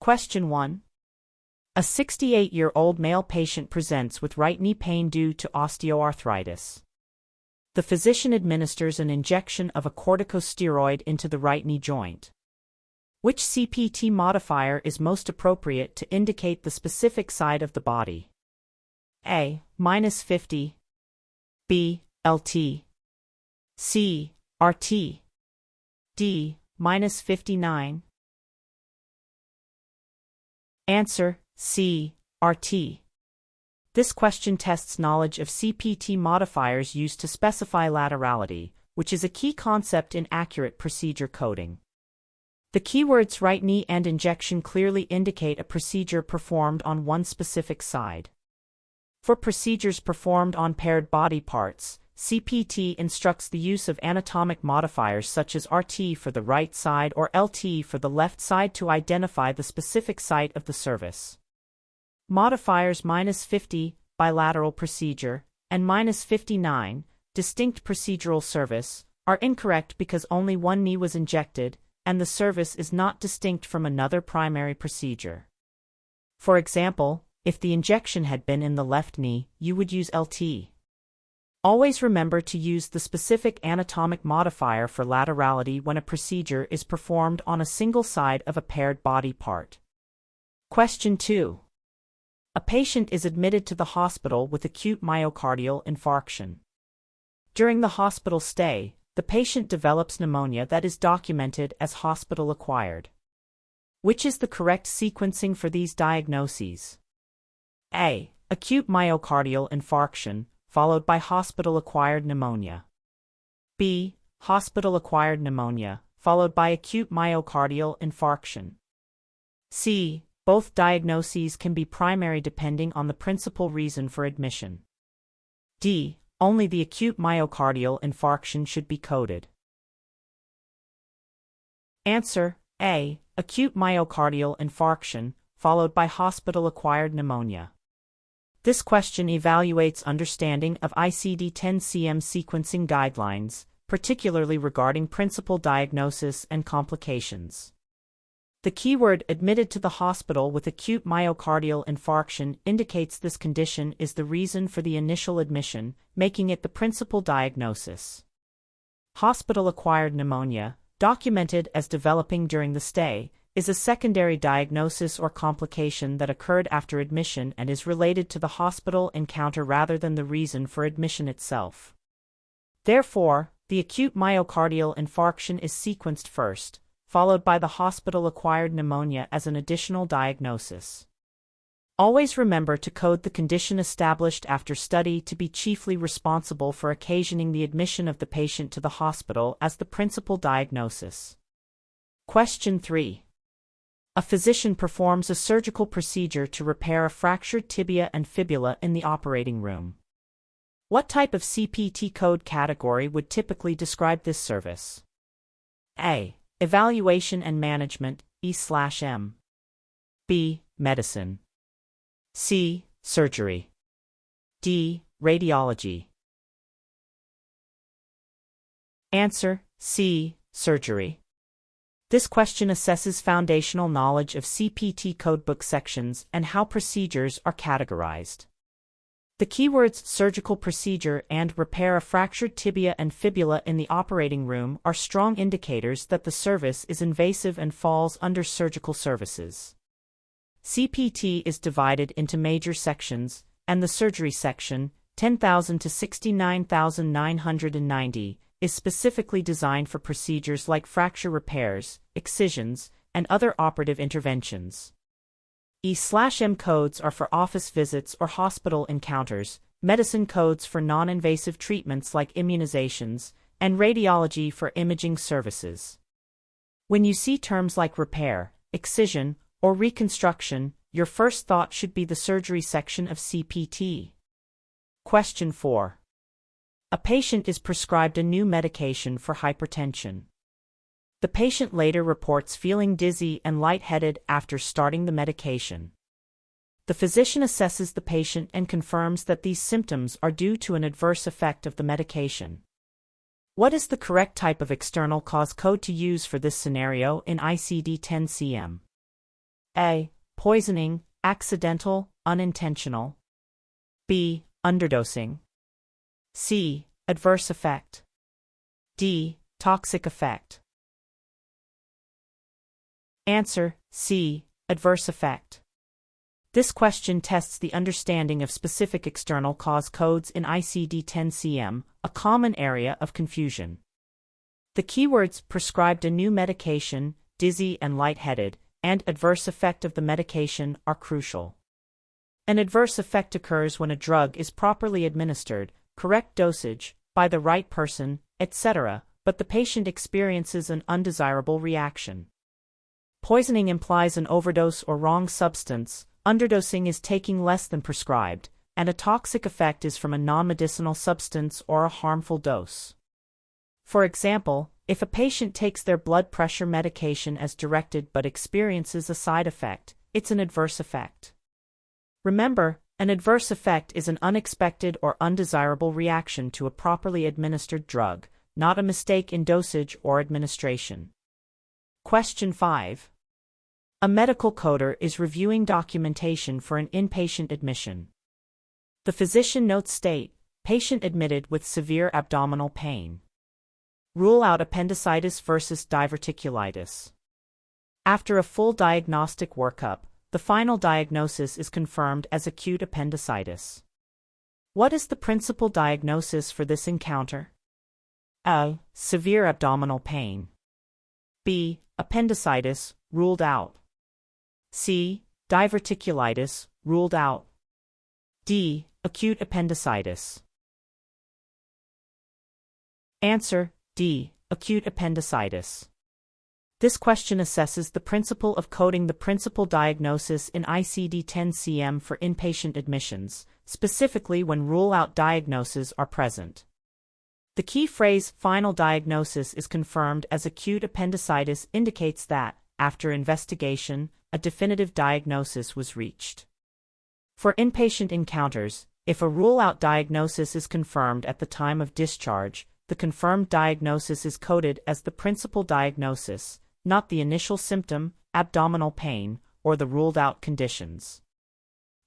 Question 1. A 68-year-old male patient presents with right knee pain due to osteoarthritis. The physician administers an injection of a corticosteroid into the right knee joint. Which CPT modifier is most appropriate to indicate the specific side of the body? A. -50. B. LT. C. RT. D. -59. Answer: C. RT. This question tests knowledge of CPT modifiers used to specify laterality, which is a key concept in accurate procedure coding. The keywords right knee and injection clearly indicate a procedure performed on one specific side. For procedures performed on paired body parts, CPT instructs the use of anatomic modifiers such as RT for the right side or LT for the left side to identify the specific site of the service. Modifiers -50, bilateral procedure, and -59, distinct procedural service, are incorrect because only one knee was injected, and the service is not distinct from another primary procedure. For example, if the injection had been in the left knee, you would use LT. Always remember to use the specific anatomic modifier for laterality when a procedure is performed on a single side of a paired body part. Question 2. A patient is admitted to the hospital with acute myocardial infarction. During the hospital stay, the patient develops pneumonia that is documented as hospital-acquired. Which is the correct sequencing for these diagnoses? A. Acute myocardial infarction, followed by hospital-acquired pneumonia. B. Hospital-acquired pneumonia, followed by acute myocardial infarction. C. Both diagnoses can be primary depending on the principal reason for admission. D. Only the acute myocardial infarction should be coded. Answer: A. Acute myocardial infarction, followed by hospital-acquired pneumonia. This question evaluates understanding of ICD-10-CM sequencing guidelines, particularly regarding principal diagnosis and complications. The keyword admitted to the hospital with acute myocardial infarction indicates this condition is the reason for the initial admission, making it the principal diagnosis. Hospital-acquired pneumonia, documented as developing during the stay, is a secondary diagnosis or complication that occurred after admission and is related to the hospital encounter rather than the reason for admission itself. Therefore, the acute myocardial infarction is sequenced first, followed by the hospital-acquired pneumonia as an additional diagnosis. Always remember to code the condition established after study to be chiefly responsible for occasioning the admission of the patient to the hospital as the principal diagnosis. Question 3. A physician performs a surgical procedure to repair a fractured tibia and fibula in the operating room. What type of CPT code category would typically describe this service? A. Evaluation and management, E/M. B. Medicine. C. Surgery. D. Radiology. Answer: C. Surgery. This question assesses foundational knowledge of CPT codebook sections and how procedures are categorized. The keywords surgical procedure and repair a fractured tibia and fibula in the operating room are strong indicators that the service is invasive and falls under surgical services. CPT is divided into major sections, and the surgery section, 10,000 to 69,990, is specifically designed for procedures like fracture repairs, excisions, and other operative interventions. E/M codes are for office visits or hospital encounters, medicine codes for non-invasive treatments like immunizations, and radiology for imaging services. When you see terms like repair, excision, or reconstruction, your first thought should be the surgery section of CPT. Question 4. A patient is prescribed a new medication for hypertension. The patient later reports feeling dizzy and lightheaded after starting the medication. The physician assesses the patient and confirms that these symptoms are due to an adverse effect of the medication. What is the correct type of external cause code to use for this scenario in ICD-10-CM? A. Poisoning, accidental, unintentional. B. Underdosing. C. Adverse effect. D. Toxic effect. Answer: C. Adverse effect. This question tests the understanding of specific external cause codes in ICD-10-CM, a common area of confusion. The keywords prescribed a new medication, dizzy and lightheaded, and adverse effect of the medication are crucial. An adverse effect occurs when a drug is properly administered, correct dosage, by the right person, etc., but the patient experiences an undesirable reaction. Poisoning implies an overdose or wrong substance, underdosing is taking less than prescribed, and a toxic effect is from a non-medicinal substance or a harmful dose. For example, if a patient takes their blood pressure medication as directed but experiences a side effect, it's an adverse effect. Remember, an adverse effect is an unexpected or undesirable reaction to a properly administered drug, not a mistake in dosage or administration. Question 5. A medical coder is reviewing documentation for an inpatient admission. The physician notes state, patient admitted with severe abdominal pain. Rule out appendicitis versus diverticulitis. After a full diagnostic workup, the final diagnosis is confirmed as acute appendicitis. What is the principal diagnosis for this encounter? A. Severe abdominal pain. B. Appendicitis, ruled out. C. Diverticulitis, ruled out. D. Acute appendicitis. Answer: D. Acute appendicitis. This question assesses the principle of coding the principal diagnosis in ICD-10-CM for inpatient admissions, specifically when rule-out diagnoses are present. The key phrase, final diagnosis is confirmed as acute appendicitis, indicates that, after investigation, a definitive diagnosis was reached. For inpatient encounters, if a rule-out diagnosis is confirmed at the time of discharge, the confirmed diagnosis is coded as the principal diagnosis, not the initial symptom, abdominal pain, or the ruled-out conditions.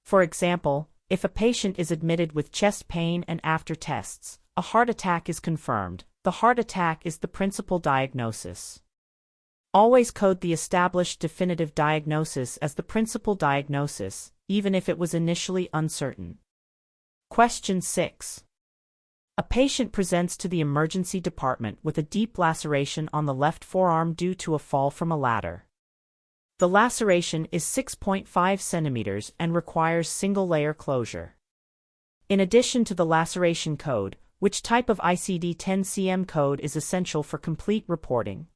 For example, if a patient is admitted with chest pain and after tests, a heart attack is confirmed, the heart attack is the principal diagnosis. Always code the established definitive diagnosis as the principal diagnosis, even if it was initially uncertain. Question 6. A patient presents to the emergency department with a deep laceration on the left forearm due to a fall from a ladder. The laceration is 6.5 centimeters and requires single-layer closure. In addition to the laceration code, which type of ICD-10-CM code is essential for complete reporting?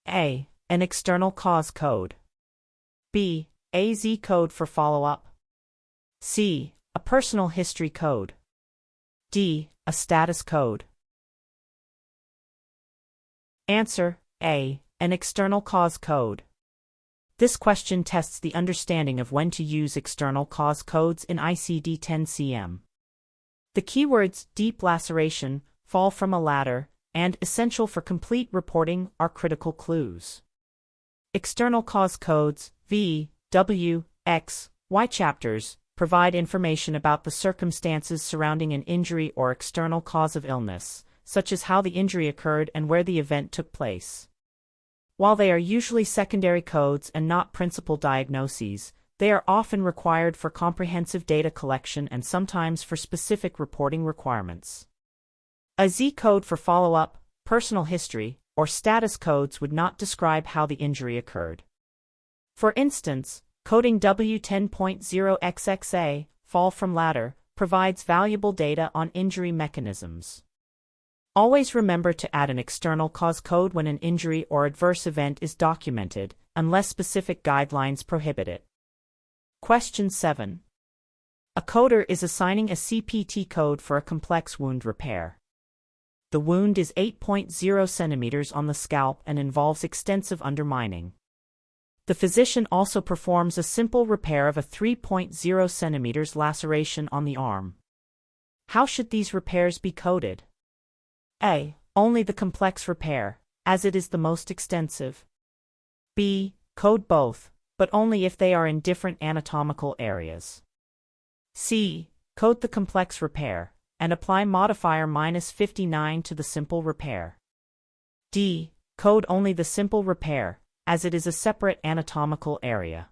A. An external cause code. B. AZ code for follow-up. C. A personal history code. D. A status code. Answer: A. An external cause code. This question tests the understanding of when to use external cause codes in ICD-10-CM. The keywords deep laceration, fall from a ladder, and essential for complete reporting are critical clues. External cause codes, V, W, X, Y chapters, provide information about the circumstances surrounding an injury or external cause of illness, such as how the injury occurred and where the event took place. While they are usually secondary codes and not principal diagnoses, they are often required for comprehensive data collection and sometimes for specific reporting requirements. A Z code for follow-up, personal history, or status codes would not describe how the injury occurred. For instance, coding W10.0XXA, fall from ladder, provides valuable data on injury mechanisms. Always remember to add an external cause code when an injury or adverse event is documented, unless specific guidelines prohibit it. Question 7. A coder is assigning a CPT code for a complex wound repair. The wound is 8.0 centimeters on the scalp and involves extensive undermining. The physician also performs a simple repair of a 3.0 centimeters laceration on the arm. How should these repairs be coded? A. Only the complex repair, as it is the most extensive. B. Code both, but only if they are in different anatomical areas. C. Code the complex repair, and apply modifier -59 to the simple repair. D. Code only the simple repair, as it is a separate anatomical area.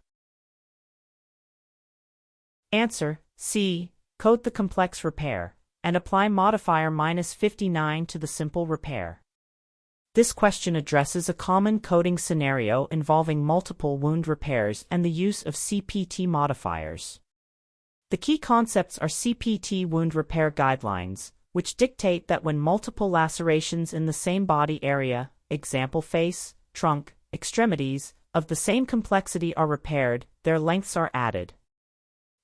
Answer: C. Code the complex repair, and apply modifier -59 to the simple repair. This question addresses a common coding scenario involving multiple wound repairs and the use of CPT modifiers. The key concepts are CPT wound repair guidelines, which dictate that when multiple lacerations in the same body area, example face, trunk, extremities, of the same complexity are repaired, their lengths are added.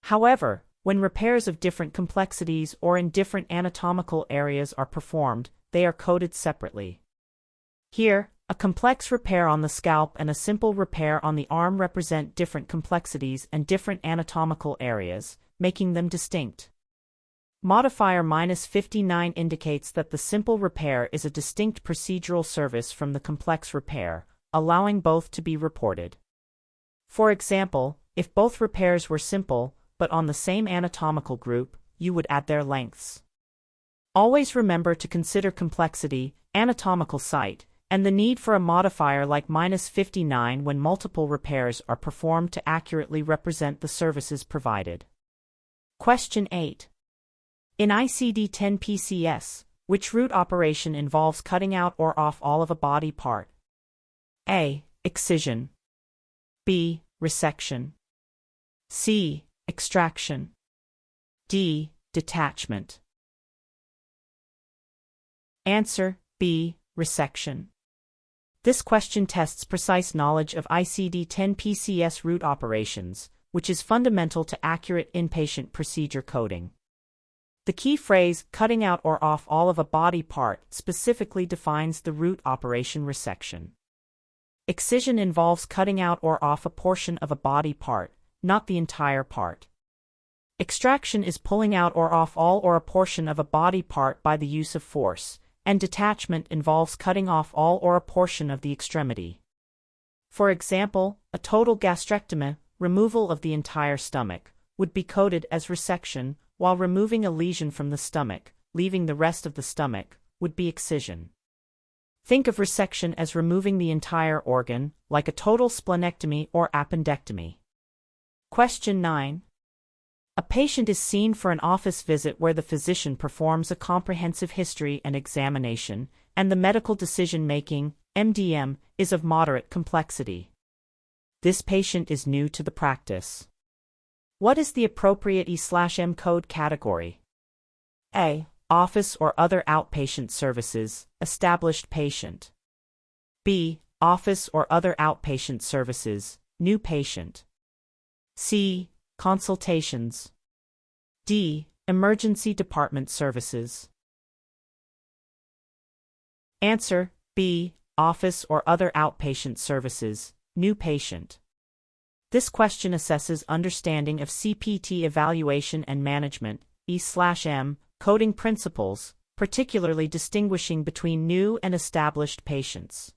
However, when repairs of different complexities or in different anatomical areas are performed, they are coded separately. Here, a complex repair on the scalp and a simple repair on the arm represent different complexities and different anatomical areas, making them distinct. Modifier -59 indicates that the simple repair is a distinct procedural service from the complex repair, allowing both to be reported. For example, if both repairs were simple, but on the same anatomical group, you would add their lengths. Always remember to consider complexity, anatomical site, and the need for a modifier like -59 when multiple repairs are performed to accurately represent the services provided. Question 8. In ICD-10 PCS, which root operation involves cutting out or off all of a body part? A. Excision. B. Resection. C. Extraction. D. Detachment. Answer: B. Resection. This question tests precise knowledge of ICD-10 PCS root operations, which is fundamental to accurate inpatient procedure coding. The key phrase, cutting out or off all of a body part, specifically defines the root operation resection. Excision involves cutting out or off a portion of a body part, not the entire part. Extraction is pulling out or off all or a portion of a body part by the use of force, and detachment involves cutting off all or a portion of the extremity. For example, a total gastrectomy, removal of the entire stomach, would be coded as resection, while removing a lesion from the stomach, leaving the rest of the stomach, would be excision. Think of resection as removing the entire organ, like a total splenectomy or appendectomy. Question 9. A patient is seen for an office visit where the physician performs a comprehensive history and examination, and the medical decision-making, MDM, is of moderate complexity. This patient is new to the practice. What is the appropriate E/M code category? A. Office or other outpatient services, established patient. B. Office or other outpatient services, new patient. C. Consultations. D. Emergency department services. Answer: B. Office or other outpatient services, new patient. This question assesses understanding of CPT evaluation and management, E/M, coding principles, particularly distinguishing between new and established patients.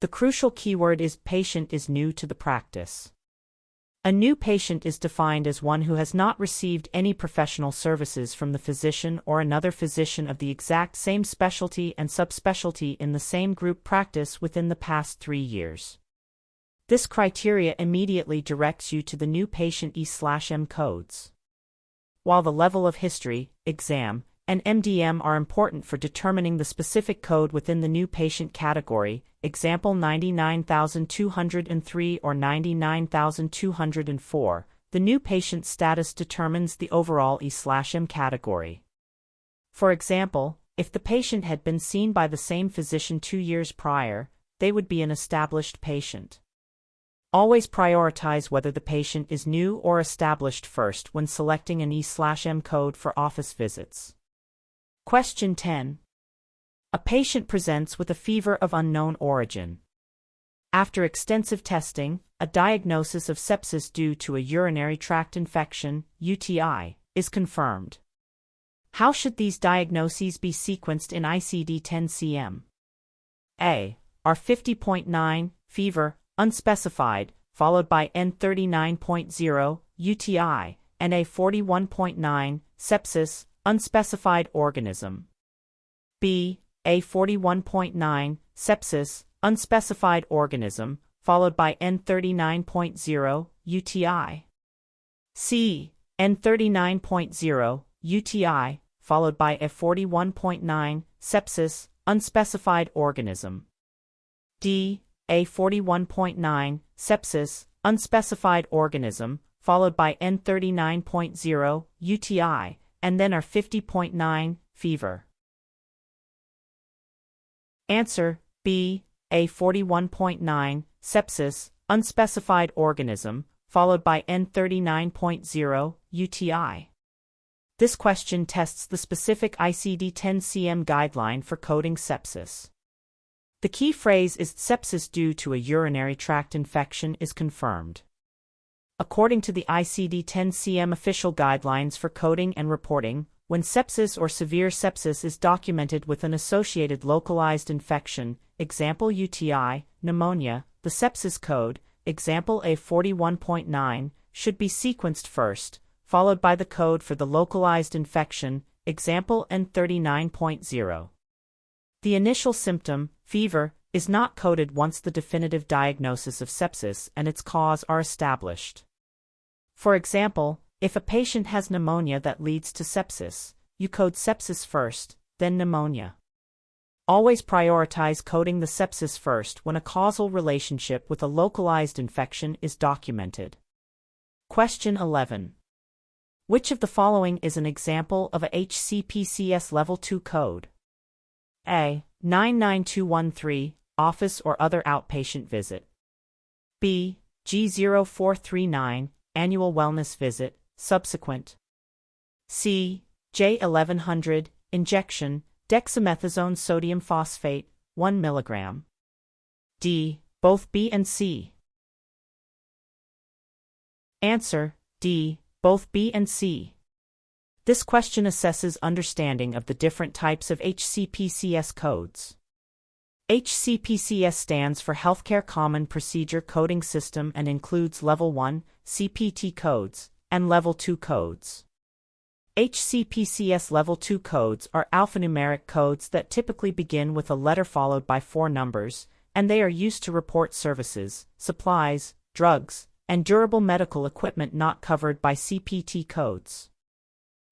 The crucial keyword is patient is new to the practice. A new patient is defined as one who has not received any professional services from the physician or another physician of the exact same specialty and subspecialty in the same group practice within the past 3 years. This criteria immediately directs you to the new patient E/M codes. While the level of history, exam, and MDM are important for determining the specific code within the new patient category, example 99,203 or 99,204, the new patient status determines the overall E/M category. For example, if the patient had been seen by the same physician 2 years prior, they would be an established patient. Always prioritize whether the patient is new or established first when selecting an E/M code for office visits. Question 10. A patient presents with a fever of unknown origin. After extensive testing, a diagnosis of sepsis due to a urinary tract infection, UTI, is confirmed. How should these diagnoses be sequenced in ICD-10 CM? A. R50.9, fever, unspecified, followed by N39.0, UTI, and A41.9, sepsis, unspecified organism. B. A41.9, sepsis, unspecified organism, followed by N39.0, UTI. C. N39.0, UTI, followed by A41.9, sepsis, unspecified organism. D. A41.9, sepsis, unspecified organism, followed by N39.0, UTI, and then R50.9, fever. Answer: B. A41.9, sepsis, unspecified organism, followed by N39.0, UTI. This question tests the specific ICD-10-CM guideline for coding sepsis. The key phrase is sepsis due to a urinary tract infection is confirmed. According to the ICD-10-CM official guidelines for coding and reporting, when sepsis or severe sepsis is documented with an associated localized infection, example UTI, pneumonia, the sepsis code, example A41.9, should be sequenced first, followed by the code for the localized infection, example N39.0. The initial symptom, fever, is not coded once the definitive diagnosis of sepsis and its cause are established. For example, if a patient has pneumonia that leads to sepsis, you code sepsis first, then pneumonia. Always prioritize coding the sepsis first when a causal relationship with a localized infection is documented. Question 11. Which of the following is an example of a HCPCS Level 2 code? A. 99213, office or other outpatient visit. B. G0439, annual wellness visit, subsequent. C. J1100, injection, dexamethasone sodium phosphate, 1 mg. D. Both B and C. Answer: D. Both B and C. This question assesses understanding of the different types of HCPCS codes. HCPCS stands for Healthcare Common Procedure Coding System and includes Level 1, CPT codes, and Level 2 codes. HCPCS Level 2 codes are alphanumeric codes that typically begin with a letter followed by 4 numbers, and they are used to report services, supplies, drugs, and durable medical equipment not covered by CPT codes.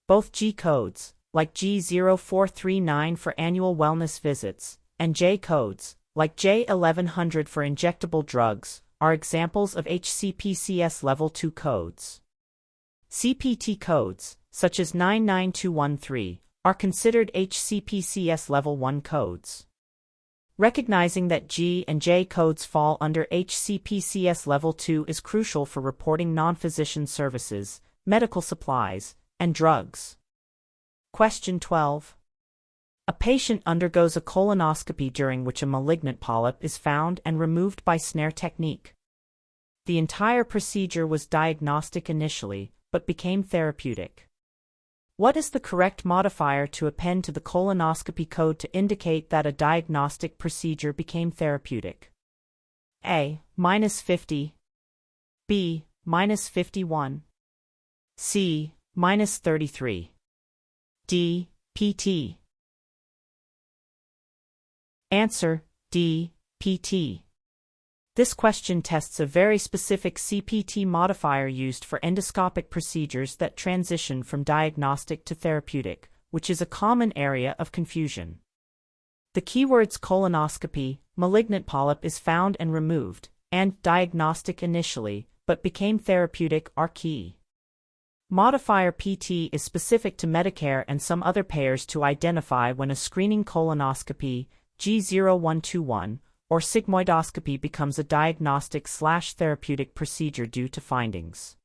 Both G codes, like G0439 for annual wellness visits, and J codes, like J1100 for injectable drugs, are examples of HCPCS Level 2 codes. CPT codes, such as 99213, are considered HCPCS Level 1 codes. Recognizing that G and J codes fall under HCPCS Level 2 is crucial for reporting non-physician services, medical supplies, and drugs. Question 12. A patient undergoes a colonoscopy during which a malignant polyp is found and removed by snare technique. The entire procedure was diagnostic initially, but became therapeutic. What is the correct modifier to append to the colonoscopy code to indicate that a diagnostic procedure became therapeutic? A. -50. B. -51. C. -33. D. PT. Answer: D. PT. This question tests a very specific CPT modifier used for endoscopic procedures that transition from diagnostic to therapeutic, which is a common area of confusion. The keywords colonoscopy, malignant polyp is found and removed, and diagnostic initially, but became therapeutic are key. Modifier PT is specific to Medicare and some other payers to identify when a screening colonoscopy, G0121, or sigmoidoscopy becomes a diagnostic/therapeutic procedure due to findings.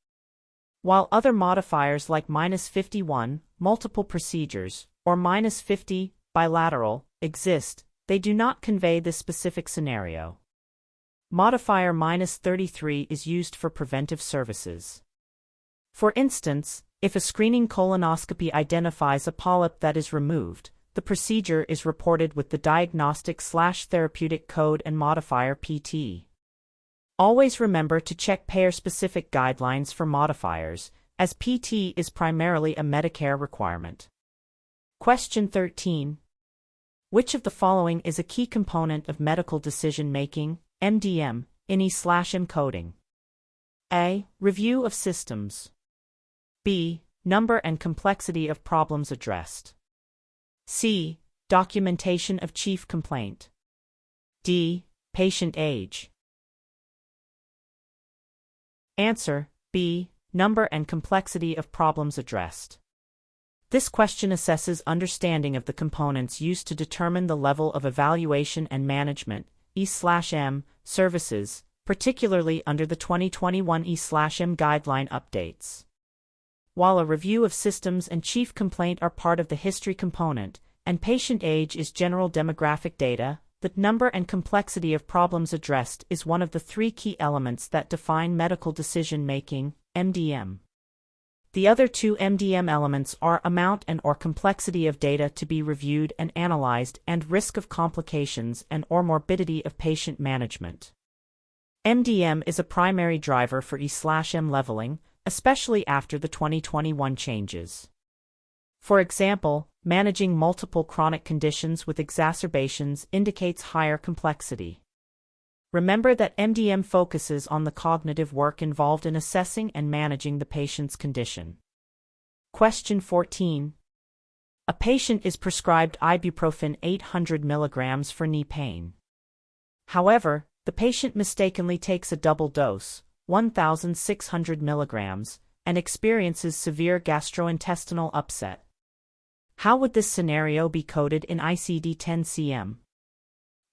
While other modifiers like -51, multiple procedures, or -50, bilateral, exist, they do not convey this specific scenario. Modifier -33 is used for preventive services. For instance, if a screening colonoscopy identifies a polyp that is removed, the procedure is reported with the diagnostic/therapeutic code and modifier PT. Always remember to check payer-specific guidelines for modifiers, as PT is primarily a Medicare requirement. Question 13. Which of the following is a key component of medical decision-making, MDM, in E/M coding? A. Review of systems. B. Number and complexity of problems addressed. C. Documentation of chief complaint. D. Patient age. Answer: B. Number and complexity of problems addressed. This question assesses understanding of the components used to determine the level of evaluation and management, E/M, services, particularly under the 2021 E/M guideline updates. While a review of systems and chief complaint are part of the history component, and patient age is general demographic data, the number and complexity of problems addressed is one of the three key elements that define medical decision-making, MDM. The other two MDM elements are amount and/or complexity of data to be reviewed and analyzed and risk of complications and/or morbidity of patient management. MDM is a primary driver for E/M leveling, especially after the 2021 changes. For example, managing multiple chronic conditions with exacerbations indicates higher complexity. Remember that MDM focuses on the cognitive work involved in assessing and managing the patient's condition. Question 14. A patient is prescribed ibuprofen 800 mg for knee pain. However, the patient mistakenly takes a double dose, 1,600 mg, and experiences severe gastrointestinal upset. How would this scenario be coded in ICD-10-CM?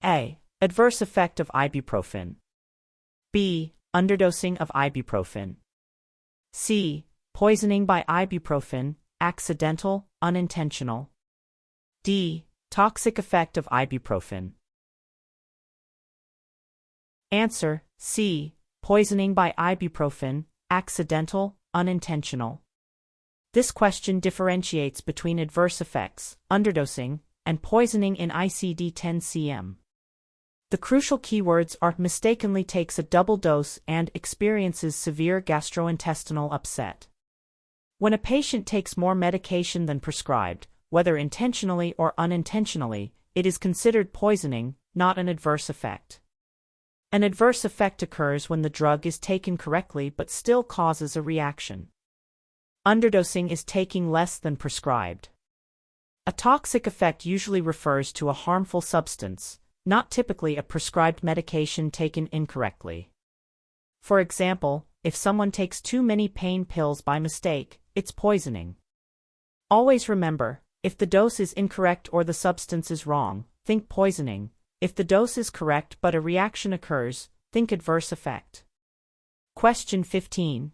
A. Adverse effect of ibuprofen. B. Underdosing of ibuprofen. C. Poisoning by ibuprofen, accidental, unintentional. D. Toxic effect of ibuprofen. Answer: C. Poisoning by ibuprofen, accidental, unintentional. This question differentiates between adverse effects, underdosing, and poisoning in ICD-10-CM. The crucial keywords are mistakenly takes a double dose and experiences severe gastrointestinal upset. When a patient takes more medication than prescribed, whether intentionally or unintentionally, it is considered poisoning, not an adverse effect. An adverse effect occurs when the drug is taken correctly but still causes a reaction. Underdosing is taking less than prescribed. A toxic effect usually refers to a harmful substance, not typically a prescribed medication taken incorrectly. For example, if someone takes too many pain pills by mistake, it's poisoning. Always remember, if the dose is incorrect or the substance is wrong, think poisoning. If the dose is correct but a reaction occurs, think adverse effect. Question 15.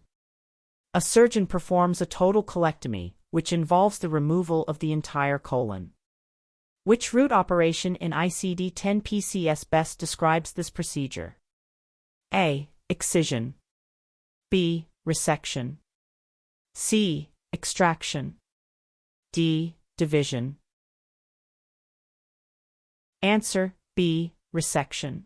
A surgeon performs a total colectomy, which involves the removal of the entire colon. Which root operation in ICD-10 PCS best describes this procedure? A. Excision. B. Resection. C. Extraction. D. Division. Answer: B. Resection.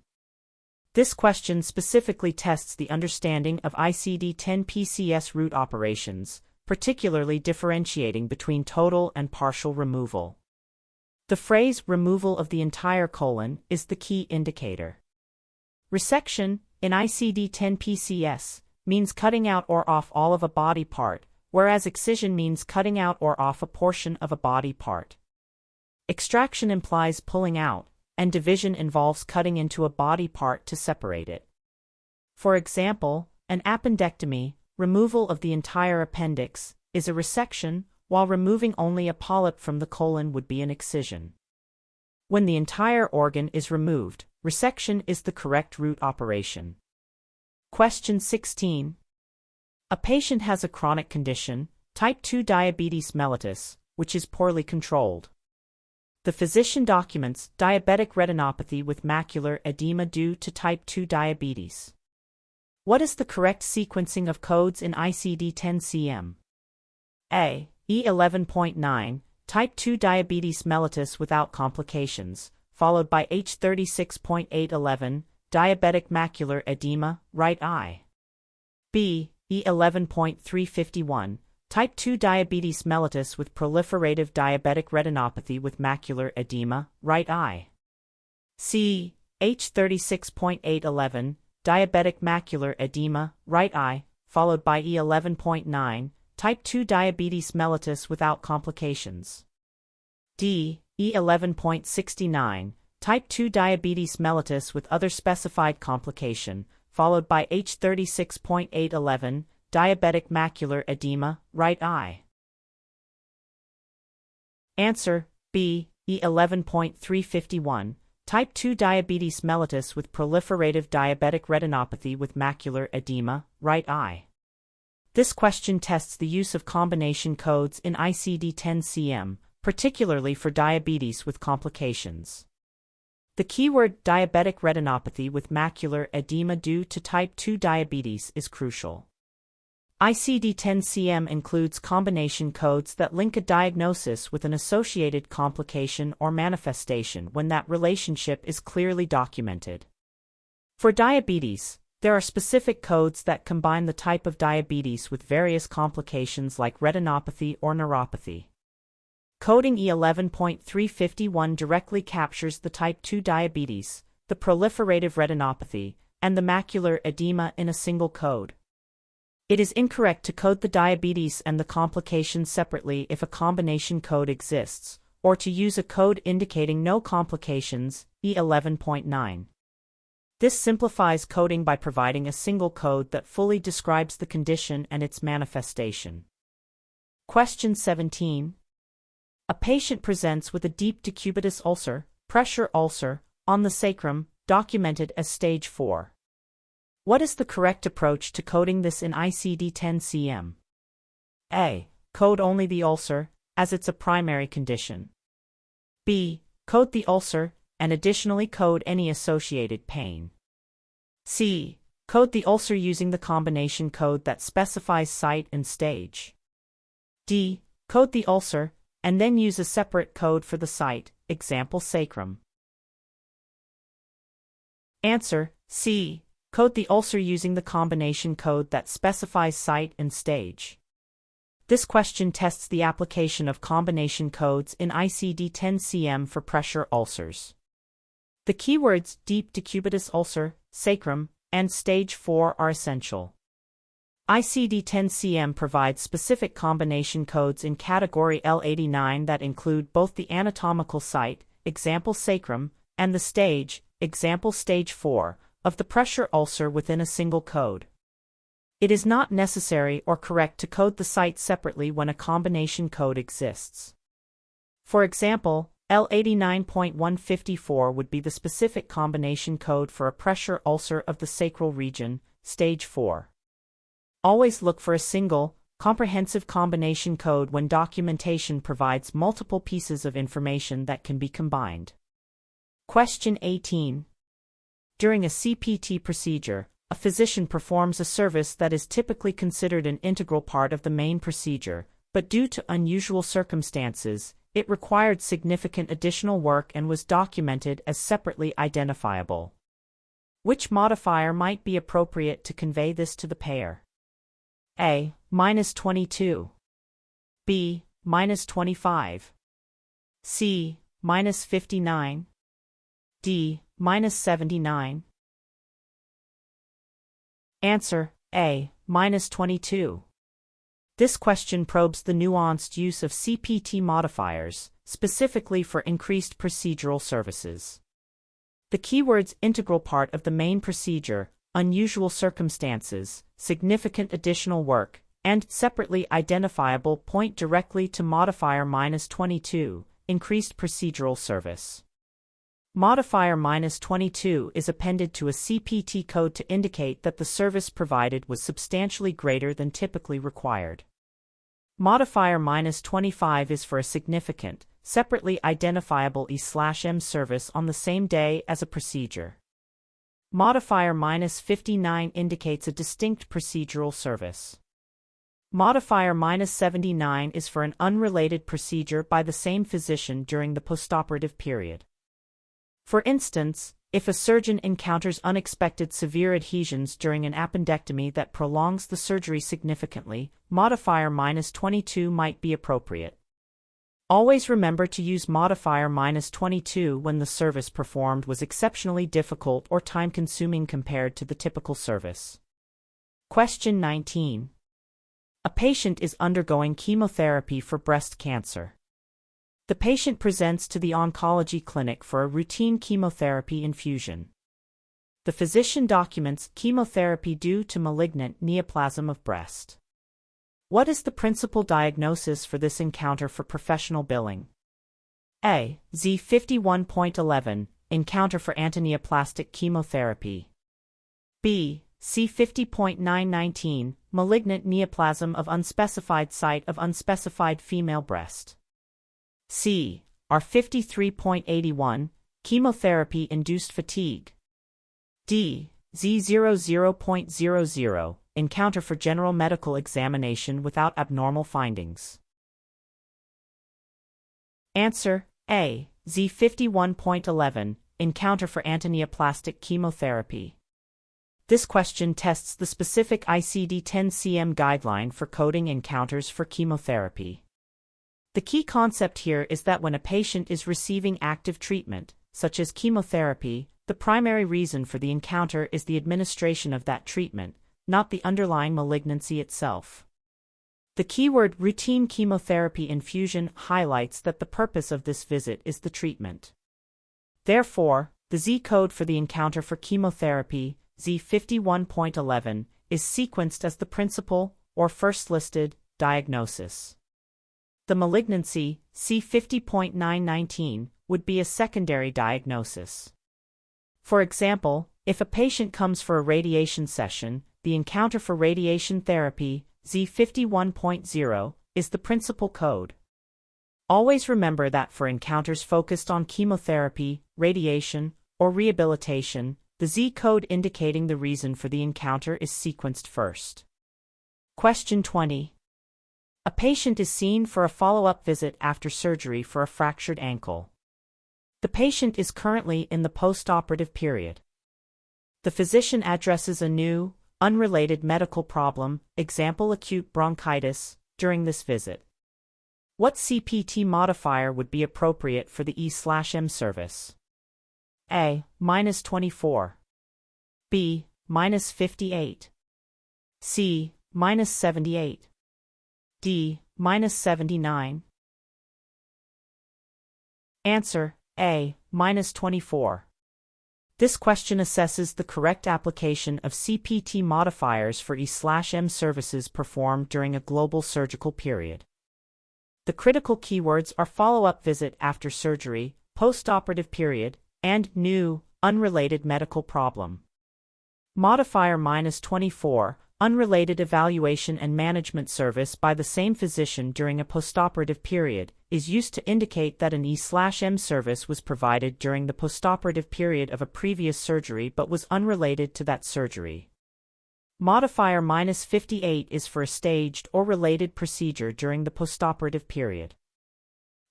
This question specifically tests the understanding of ICD-10 PCS root operations, particularly differentiating between total and partial removal. The phrase removal of the entire colon is the key indicator. Resection, in ICD-10 PCS, means cutting out or off all of a body part, whereas excision means cutting out or off a portion of a body part. Extraction implies pulling out, and division involves cutting into a body part to separate it. For example, an appendectomy, removal of the entire appendix, is a resection, while removing only a polyp from the colon would be an excision. When the entire organ is removed, resection is the correct root operation. Question 16. A patient has a chronic condition, type 2 diabetes mellitus, which is poorly controlled. The physician documents diabetic retinopathy with macular edema due to type 2 diabetes. What is the correct sequencing of codes in ICD-10-CM? A. E11.9, type 2 diabetes mellitus without complications, followed by H36.811, diabetic macular edema, right eye. B. E11.351, type 2 diabetes mellitus with proliferative diabetic retinopathy with macular edema, right eye. C. H36.811, diabetic macular edema, right eye, followed by E11.9, type 2 diabetes mellitus without complications. D. E11.69, type 2 diabetes mellitus with other specified complication, followed by H36.811, diabetic macular edema, right eye. Answer: B. E11.351, type 2 diabetes mellitus with proliferative diabetic retinopathy with macular edema, right eye. This question tests the use of combination codes in ICD-10-CM, particularly for diabetes with complications. The keyword diabetic retinopathy with macular edema due to type 2 diabetes is crucial. ICD-10-CM includes combination codes that link a diagnosis with an associated complication or manifestation when that relationship is clearly documented. For diabetes, there are specific codes that combine the type of diabetes with various complications like retinopathy or neuropathy. Coding E11.351 directly captures the type 2 diabetes, the proliferative retinopathy, and the macular edema in a single code. It is incorrect to code the diabetes and the complications separately if a combination code exists, or to use a code indicating no complications, E11.9. This simplifies coding by providing a single code that fully describes the condition and its manifestation. Question 17. A patient presents with a deep decubitus ulcer, pressure ulcer, on the sacrum, documented as stage 4. What is the correct approach to coding this in ICD-10-CM? A. Code only the ulcer, as it's a primary condition. B. Code the ulcer, and additionally code any associated pain. C. Code the ulcer using the combination code that specifies site and stage. D. Code the ulcer, and then use a separate code for the site, example sacrum. Answer: C. Code the ulcer using the combination code that specifies site and stage. This question tests the application of combination codes in ICD-10-CM for pressure ulcers. The keywords deep decubitus ulcer, sacrum, and stage 4 are essential. ICD-10-CM provides specific combination codes in category L89 that include both the anatomical site, example sacrum, and the stage, example stage 4, of the pressure ulcer within a single code. It is not necessary or correct to code the site separately when a combination code exists. For example, L89.154 would be the specific combination code for a pressure ulcer of the sacral region, stage 4. Always look for a single, comprehensive combination code when documentation provides multiple pieces of information that can be combined. Question 18. During a CPT procedure, a physician performs a service that is typically considered an integral part of the main procedure, but due to unusual circumstances, it required significant additional work and was documented as separately identifiable. Which modifier might be appropriate to convey this to the payer? A. -22. B. -25. C. -59. D. -79. Answer: A. -22. This question probes the nuanced use of CPT modifiers, specifically for increased procedural services. The keywords integral part of the main procedure, unusual circumstances, significant additional work, and separately identifiable point directly to modifier -22, increased procedural service. Modifier -22 is appended to a CPT code to indicate that the service provided was substantially greater than typically required. Modifier -25 is for a significant, separately identifiable E/M service on the same day as a procedure. Modifier -59 indicates a distinct procedural service. Modifier -79 is for an unrelated procedure by the same physician during the postoperative period. For instance, if a surgeon encounters unexpected severe adhesions during an appendectomy that prolongs the surgery significantly, modifier -22 might be appropriate. Always remember to use modifier -22 when the service performed was exceptionally difficult or time-consuming compared to the typical service. Question 19. A patient is undergoing chemotherapy for breast cancer. The patient presents to the oncology clinic for a routine chemotherapy infusion. The physician documents chemotherapy due to malignant neoplasm of breast. What is the principal diagnosis for this encounter for professional billing? A. Z51.11, encounter for antineoplastic chemotherapy. B. C50.919, malignant neoplasm of unspecified site of unspecified female breast. C. R53.81, chemotherapy-induced fatigue. D. Z00.00, encounter for general medical examination without abnormal findings. Answer: A. Z51.11, encounter for antineoplastic chemotherapy. This question tests the specific ICD-10-CM guideline for coding encounters for chemotherapy. The key concept here is that when a patient is receiving active treatment, such as chemotherapy, the primary reason for the encounter is the administration of that treatment, not the underlying malignancy itself. The keyword routine chemotherapy infusion highlights that the purpose of this visit is the treatment. Therefore, the Z code for the encounter for chemotherapy, Z51.11, is sequenced as the principal, or first listed, diagnosis. The malignancy, C50.919, would be a secondary diagnosis. For example, if a patient comes for a radiation session, the encounter for radiation therapy, Z51.0, is the principal code. Always remember that for encounters focused on chemotherapy, radiation, or rehabilitation, the Z code indicating the reason for the encounter is sequenced first. Question 20. A patient is seen for a follow-up visit after surgery for a fractured ankle. The patient is currently in the post-operative period. The physician addresses a new, unrelated medical problem, example acute bronchitis, during this visit. What CPT modifier would be appropriate for the E/M service? A. -24. B. -58. C. -78. D. -79. Answer: A. -24. This question assesses the correct application of CPT modifiers for E/M services performed during a global surgical period. The critical keywords are follow-up visit after surgery, post-operative period, and new, unrelated medical problem. Modifier -24, unrelated evaluation and management service by the same physician during a postoperative period, is used to indicate that an E/M service was provided during the postoperative period of a previous surgery but was unrelated to that surgery. Modifier -58 is for a staged or related procedure during the postoperative period.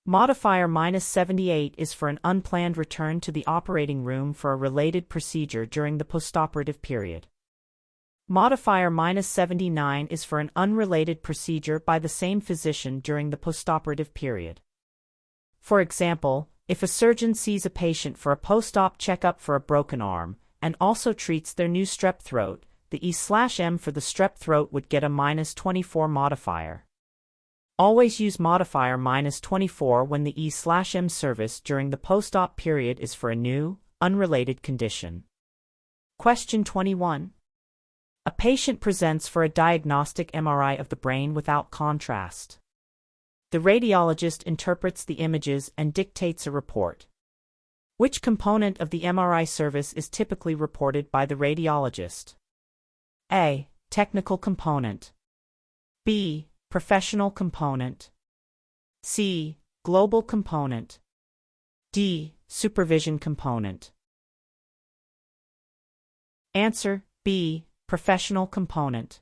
Modifier -78 is for an unplanned return to the operating room for a related procedure during the postoperative period. Modifier -79 is for an unrelated procedure by the same physician during the postoperative period. For example, if a surgeon sees a patient for a post-op checkup for a broken arm, and also treats their new strep throat, the E/M for the strep throat would get a -24 modifier. Always use modifier -24 when the E/M service during the post-op period is for a new, unrelated condition. Question 21. A patient presents for a diagnostic MRI of the brain without contrast. The radiologist interprets the images and dictates a report. Which component of the MRI service is typically reported by the radiologist? A. Technical component. B. Professional component. C. Global component. D. Supervision component. Answer: B. Professional component.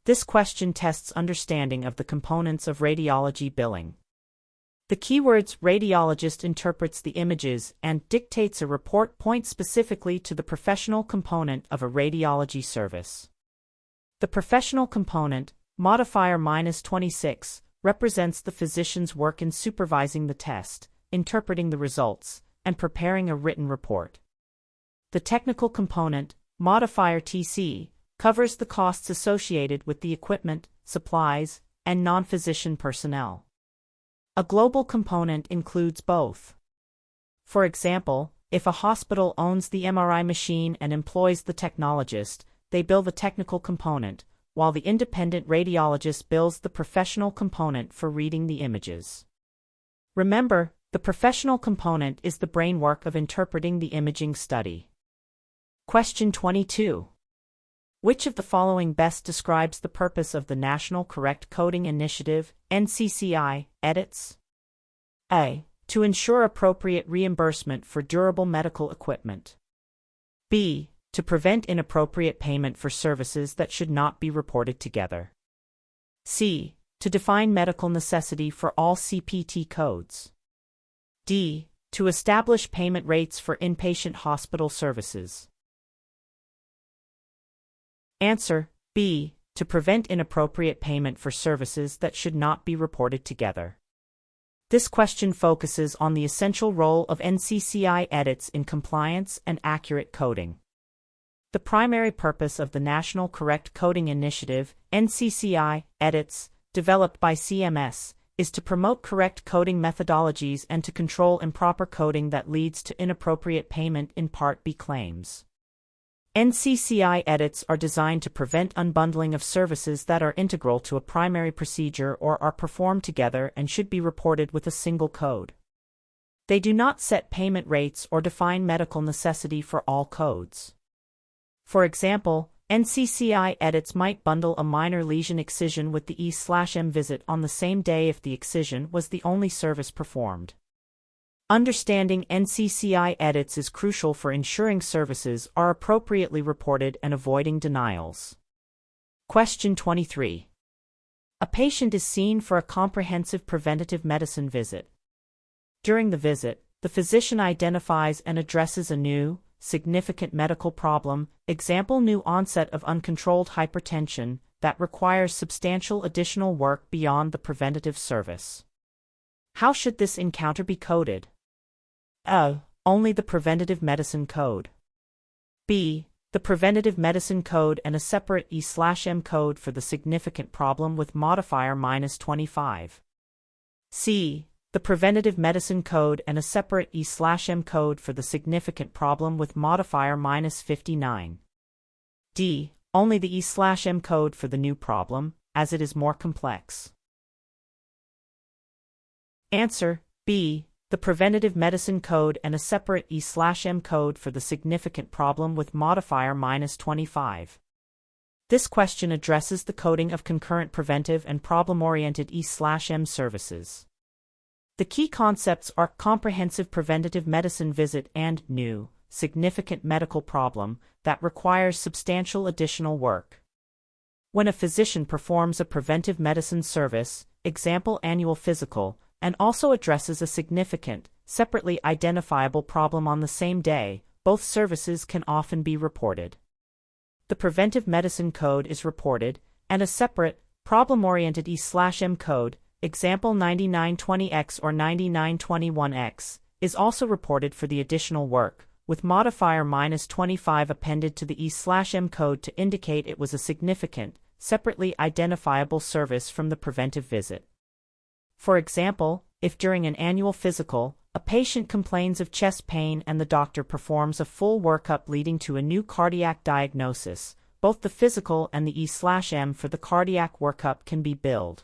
This question tests understanding of the components of radiology billing. The keywords radiologist interprets the images and dictates a report point specifically to the professional component of a radiology service. The professional component, modifier -26, represents the physician's work in supervising the test, interpreting the results, and preparing a written report. The technical component, modifier TC, covers the costs associated with the equipment, supplies, and non-physician personnel. A global component includes both. For example, if a hospital owns the MRI machine and employs the technologist, they bill the technical component, while the independent radiologist bills the professional component for reading the images. Remember, the professional component is the brainwork of interpreting the imaging study. Question 22. Which of the following best describes the purpose of the National Correct Coding Initiative, NCCI, edits? A. To ensure appropriate reimbursement for durable medical equipment. B. To prevent inappropriate payment for services that should not be reported together. C. To define medical necessity for all CPT codes. D. To establish payment rates for inpatient hospital services. Answer: B. To prevent inappropriate payment for services that should not be reported together. This question focuses on the essential role of NCCI edits in compliance and accurate coding. The primary purpose of the National Correct Coding Initiative, NCCI, edits, developed by CMS, is to promote correct coding methodologies and to control improper coding that leads to inappropriate payment in Part B claims. NCCI edits are designed to prevent unbundling of services that are integral to a primary procedure or are performed together and should be reported with a single code. They do not set payment rates or define medical necessity for all codes. For example, NCCI edits might bundle a minor lesion excision with the E/M visit on the same day if the excision was the only service performed. Understanding NCCI edits is crucial for ensuring services are appropriately reported and avoiding denials. Question 23. A patient is seen for a comprehensive preventative medicine visit. During the visit, the physician identifies and addresses a new, significant medical problem, example new onset of uncontrolled hypertension, that requires substantial additional work beyond the preventative service. How should this encounter be coded? A. Only the preventative medicine code. B. The preventative medicine code and a separate E/M code for the significant problem with modifier -25. C. The preventative medicine code and a separate E/M code for the significant problem with modifier -59. D. Only the E/M code for the new problem, as it is more complex. Answer: B. The preventative medicine code and a separate E/M code for the significant problem with modifier -25. This question addresses the coding of concurrent preventive and problem-oriented E/M services. The key concepts are comprehensive preventative medicine visit and new, significant medical problem that requires substantial additional work. When a physician performs a preventive medicine service, example annual physical, and also addresses a significant, separately identifiable problem on the same day, both services can often be reported. The preventive medicine code is reported, and a separate, problem-oriented E/M code, example 9920X or 9921X, is also reported for the additional work, with modifier -25 appended to the E/M code to indicate it was a significant, separately identifiable service from the preventive visit. For example, if during an annual physical, a patient complains of chest pain and the doctor performs a full workup leading to a new cardiac diagnosis, both the physical and the E/M for the cardiac workup can be billed.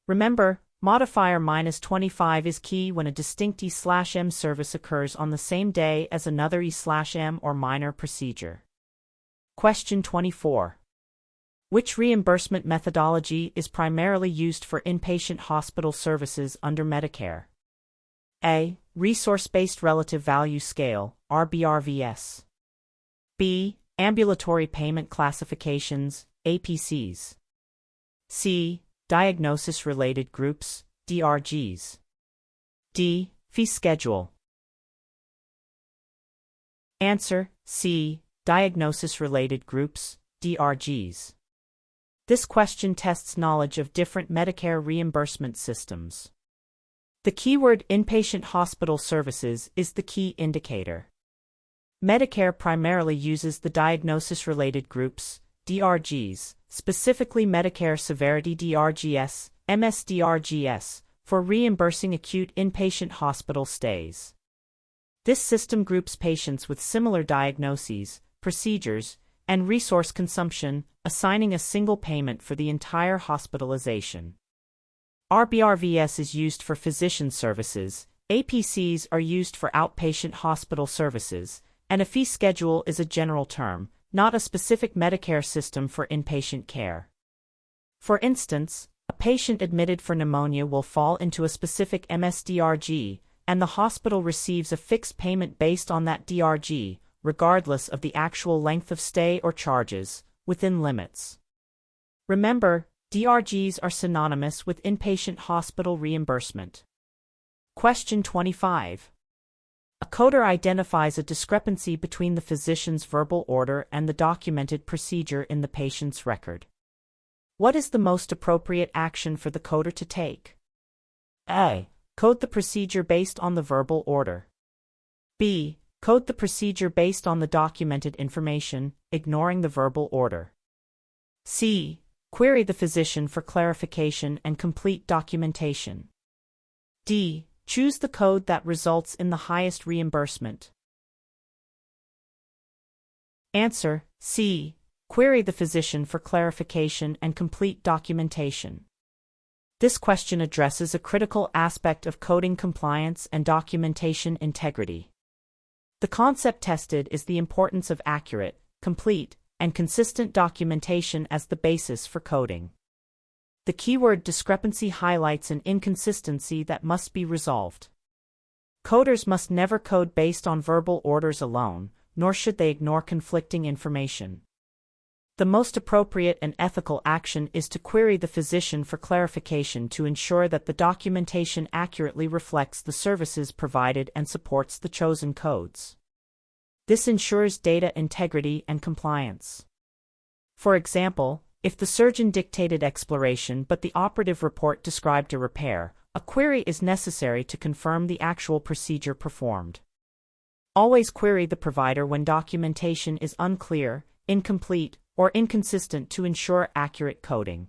Remember, modifier -25 is key when a distinct E/M service occurs on the same day as another E/M or minor procedure. Question 24. Which reimbursement methodology is primarily used for inpatient hospital services under Medicare? A. Resource-based relative value scale, RBRVS. B. Ambulatory payment classifications, APCs. C. Diagnosis-related groups, DRGs. D. Fee schedule. Answer: C. Diagnosis-related groups, DRGs. This question tests knowledge of different Medicare reimbursement systems. The keyword inpatient hospital services is the key indicator. Medicare primarily uses the diagnosis-related groups, DRGs, specifically Medicare Severity DRGs, MSDRGs, for reimbursing acute inpatient hospital stays. This system groups patients with similar diagnoses, procedures, and resource consumption, assigning a single payment for the entire hospitalization. RBRVS is used for physician services, APCs are used for outpatient hospital services, and a fee schedule is a general term, not a specific Medicare system for inpatient care. For instance, a patient admitted for pneumonia will fall into a specific MSDRG, and the hospital receives a fixed payment based on that DRG, regardless of the actual length of stay or charges, within limits. Remember, DRGs are synonymous with inpatient hospital reimbursement. Question 25. A coder identifies a discrepancy between the physician's verbal order and the documented procedure in the patient's record. What is the most appropriate action for the coder to take? A. Code the procedure based on the verbal order. B. Code the procedure based on the documented information, ignoring the verbal order. C. Query the physician for clarification and complete documentation. D. Choose the code that results in the highest reimbursement. Answer: C. Query the physician for clarification and complete documentation. This question addresses a critical aspect of coding compliance and documentation integrity. The concept tested is the importance of accurate, complete, and consistent documentation as the basis for coding. The keyword discrepancy highlights an inconsistency that must be resolved. Coders must never code based on verbal orders alone, nor should they ignore conflicting information. The most appropriate and ethical action is to query the physician for clarification to ensure that the documentation accurately reflects the services provided and supports the chosen codes. This ensures data integrity and compliance. For example, if the surgeon dictated exploration but the operative report described a repair, a query is necessary to confirm the actual procedure performed. Always query the provider when documentation is unclear, incomplete, or inconsistent to ensure accurate coding.